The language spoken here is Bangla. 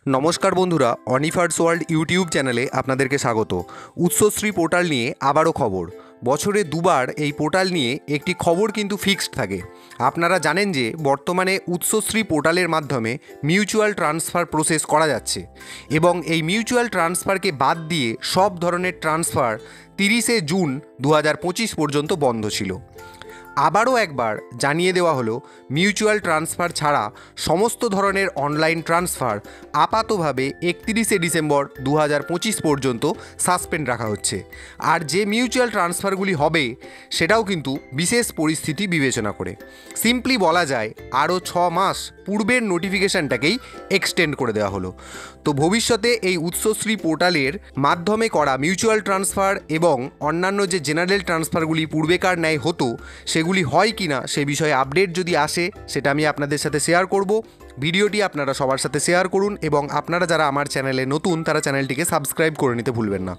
নমস্কার বন্ধুরা, অনিফার্স ওয়ার্ল্ড ইউটিউব চ্যানেলে আপনাদেরকে স্বাগত। উৎসশ্রী পোর্টাল নিয়ে আবারও খবর। বছরে দুবার এই পোর্টাল নিয়ে একটি খবর কিন্তু ফিক্সড থাকে। আপনারা জানেন যে বর্তমানে উৎসশ্রী পোর্টালের মাধ্যমে মিউচুয়াল ট্রান্সফার প্রসেস করা যাচ্ছে এবং এই মিউচুয়াল ট্রান্সফারকে বাদ দিয়ে সব ধরনের ট্রান্সফার 30শে জুন 2025 পর্যন্ত বন্ধ ছিল। আবারও একবার জানিয়ে দেওয়া হলো, মিউচুয়াল ট্রান্সফার ছাড়া সমস্ত ধরনের অনলাইন ট্রান্সফার আপাতভাবে 31শে ডিসেম্বর 2025 পর্যন্ত সাসপেন্ড রাখা হচ্ছে। আর যে মিউচুয়াল ট্রান্সফারগুলি হবে সেটাও কিন্তু বিশেষ পরিস্থিতি বিবেচনা করে। সিম্পলি বলা যায় আরও 6 মাস পূর্বের নোটিফিকেশানটাকেই এক্সটেন্ড করে দেওয়া হলো। তো ভবিষ্যতে এই উৎসশ্রী পোর্টালের মাধ্যমে করা মিউচুয়াল ট্রান্সফার এবং অন্যান্য যে জেনারেল ট্রান্সফারগুলি পূর্বেকার ন্যায় হতো সেগুলি হয় কি না সে বিষয়ে আপডেট যদি আসে সেটা আমি আপনাদের সাথে শেয়ার করব। ভিডিওটি আপনারা সবার সাথে শেয়ার করুন এবং আপনারা যারা আমার চ্যানেলে নতুন তারা চ্যানেলটিকে সাবস্ক্রাইব করে নিতে ভুলবেন না।